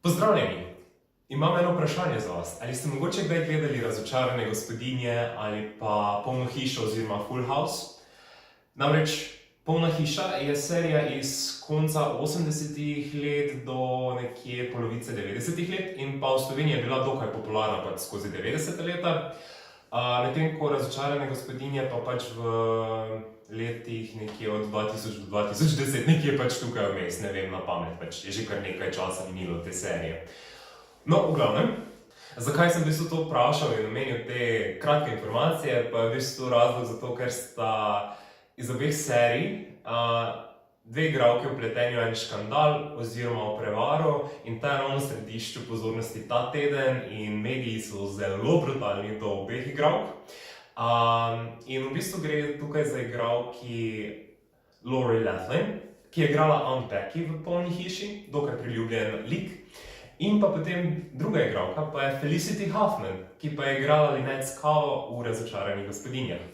Pozdravljeni! Imam eno vprašanje za vas. Ali ste mogoče kdaj gledali Razočarane gospodinje ali pa Polno hišo oziroma Full House? Namreč Polna hiša je serija iz konca 80-ih let do nekje polovice 90-ih let in pa v Sloveniji je bila dokaj popularna pač skozi 90-ta leta. Medtem ko Razočarane gospodinje pa pač v letih nekje od 2000 do 2010 nekje pač tukaj vmes, ne vem na pamet, pač je že kar nekaj časa minilo te serije. No, v glavnem, zakaj sem v bistvu to vprašal in omenil te kratke informacije, pa je v bistvu razlog zato, ker sta iz obeh serij dve igralke vpleteni v en škandal oziroma v prevaro in ta je ravno v središču pozornosti ta teden in mediji so zelo brutalni do obeh igralk. In v bistvu gre tukaj za igralki Lori Loughlin, ki je igrala Aunt Becky v Polni hiši, dokaj priljubljen lik. In pa potem druga igralka pa je Felicity Huffman, ki pa je igrala Lynette Scavo v Razočaranih gospodinjah.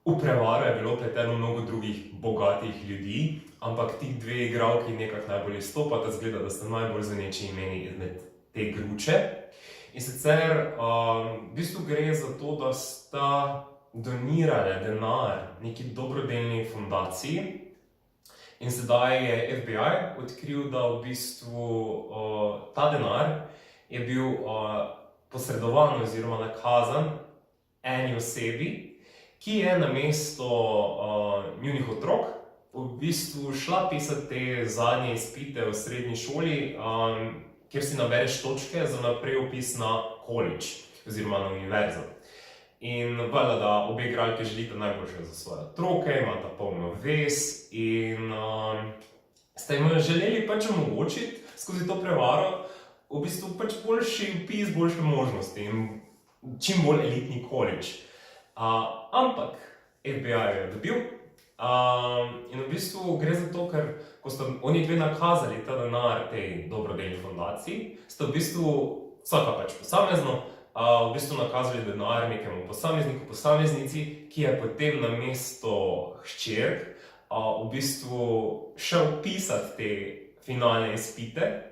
V prevaro je bilo vpleteno mnogo drugih bogatih ljudi, ampak ti dve igralki nekako najbolj izstopata, zgleda, da sta najbolj zveneči imeni izmed te gruče. In sicer v bistvu gre za to, da sta donirale denar neki dobrodelni fundaciji. In sedaj je FBI odkril, da v bistvu ta denar je bil posredovan oziroma nakazan eni osebi, ki je namesto njunih otrok v bistvu šla pisati te zadnje izpite v srednji šoli, kjer si nabereš točke za naprej vpis na college oziroma na univerzo. In valjda, da obe igralke želite najboljše za svoje otroke, imata polno vez in ste jim želeli pač omogočiti skozi to prevaro v bistvu pač boljši vpis, boljše možnosti in čim bolj elitni college. Ampak FBI je dobil in v bistvu gre za to, ker ko sta oni dve nakazali ta denar tej dobrodelni fundaciji, sta v bistvu vsaka pač posamezno v bistvu nakazali denar nekemu posamezniku, posameznici, ki je potem namesto hčerk v bistvu šel pisati te finalne izpite.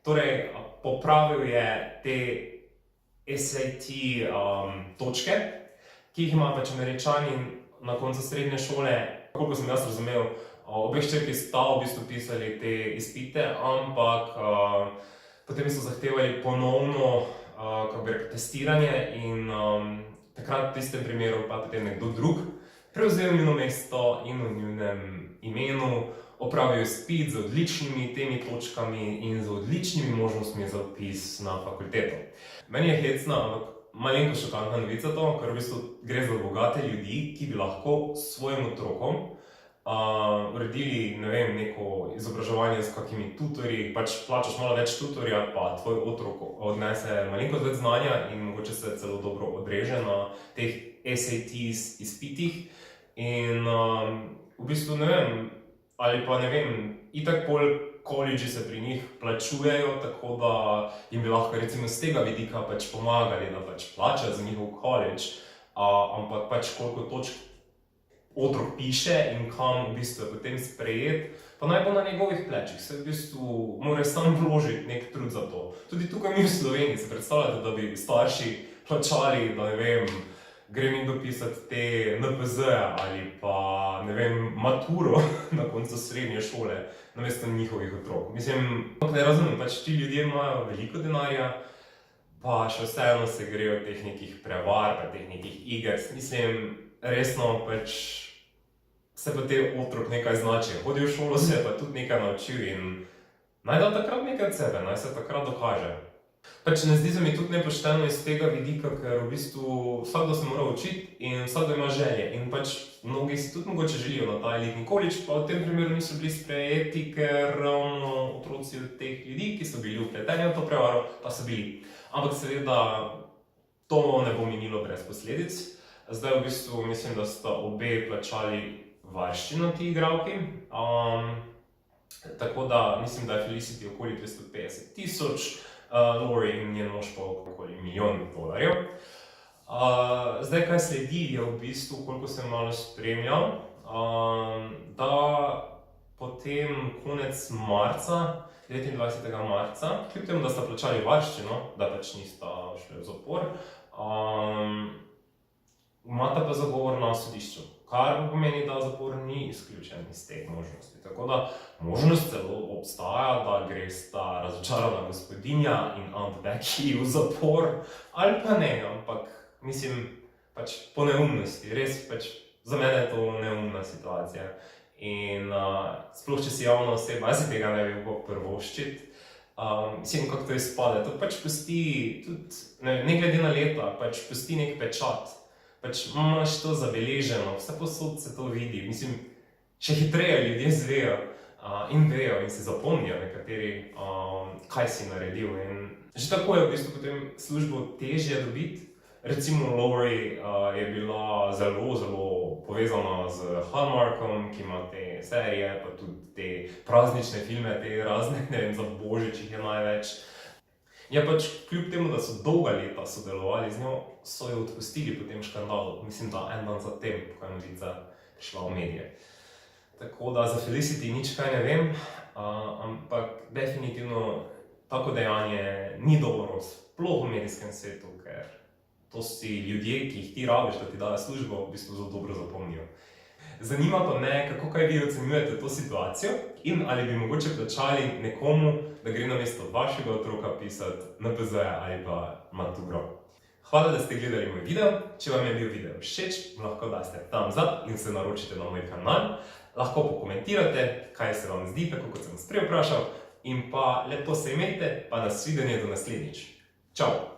Torej, popravil je te SAT točke, ki jih ima pač Američani na koncu srednje šole. Koliko sem jaz razumel, obe hčerki sta v bistvu pisali te izpite, ampak potem so zahtevali ponovno testiranje in takrat v tistem primeru pa potem nekdo drug prevzel njuno mesto in v njunem imenu opravil izpit z odličnimi temi točkami in z odličnimi možnostmi za vpis na fakulteto. Meni je hecna, ampak malenko šokantna novica to, ker v bistvu gre za bogate ljudi, ki bi lahko svojim otrokom uredili, ne vem, neko izobraževanje s kakimi tutorji, pač plačaš malo več tutorja, pa tvoj otrok odnese malenkost več znanja in mogoče se celo dobro odreže na teh SATs izpitih. In v bistvu ne vem, ali pa ne vem, itak pol collegi se pri njih plačujejo, tako da jim bi lahko recimo z tega vidika pač pomagali, da pač plačajo za njihov college, ampak pač koliko točk otrok piše in kam v bistvu je potem sprejet, pa naj bo na njegovih plečih, se v bistvu mora sam vložiti nek trud za to. Tudi tukaj mi v Sloveniji se predstavljate, da bi starši plačali, da ne vem, gre nekdo pisati te NPZ ali pa ne vem, maturo na koncu srednje šole namesto njihovih otrok. Mislim, ne razumem, pač ti ljudje imajo veliko denarja, pa še vseeno se grejo teh nekih prevar, pa teh nekih iger. Mislim, resno pač se pa te otrok nekaj znači. Hodil v šolo, se je pa tudi nekaj naučil in naj da takrat nekaj od sebe, naj se takrat dokaže. Pač ne zdi se mi tudi nepošteno iz tega vidika, ker v bistvu vsakdo se mora učiti in vsakdo ima želje. In pač mnogi si tudi mogoče želijo na ta elitni college, pa v tem primeru niso bili sprejeti, ker ravno otroci od teh ljudi, ki so bili vpleteni v to prevaro, pa so bili. Ampak seveda to ne bo minilo brez posledic. Zdaj v bistvu mislim, da sta obe plačali varščino ti igralki, tako da mislim, da je Felicity okoli 250,000, Lori in njen mož pa okoli $1 milijon. Zdaj, kaj sledi, je v bistvu, koliko sem malo spremljal, da potem konec marca 29. marca, kljub temu, da sta plačali varščino, da pač nista šli v zapor, imata pa zagovor na sodišču, kar pomeni, da zapor ni izključen iz teh možnosti. Tako da možnost celo obstaja, da gresta razočarana gospodinja in Aunt Becky v zapor, ali pa ne, ampak mislim, pač po neumnosti, res pač za mene je to neumna situacija. In sploh, če si javna oseba, jaz si tega ne bi mogel privoščiti. Mislim, kako to izpade, to pač pusti tudi, ne glede na leta, pač pusti nek pečat. Pač imaš to zabeleženo, vse posod se to vidi, mislim, še hitreje ljudje zvejo in vejo in si zapomnijo nekateri, kaj si naredil. In že tako je v bistvu potem službo težje dobiti. Recimo Laurie je bila zelo, zelo povezana z Hallmarkom, ki ima te serije, pa tudi te praznične filme, te razne, ne vem, za Božič jih je največ. Je pač kljub temu, da so dolga leta sodelovali z njo, so jo odpustili po tem škandalu, mislim, da en dan zatem, ko je novica prišla v medije. Tako da za Felicity nič kaj ne vem, ampak definitivno tako dejanje ni dobro, sploh v medijskem svetu, ker to si ljudje, ki jih ti rabiš, da ti dajo službo, v bistvu zelo dobro zapomnijo. Zanima pa me, kako kaj vi ocenjujete to situacijo in ali bi mogoče plačali nekomu, da gre namesto vašega otroka pisati NPZ-ja ali pa maturo. Hvala, da ste gledali moj video. Če vam je bil video všeč, lahko daste thumbs up in se naročite na moj kanal. Lahko pokomentirate, kaj se vam zdi, tako kot sem vas prej vprašal. In pa lepo se imejte, pa nasvidenje do naslednjič. Čau!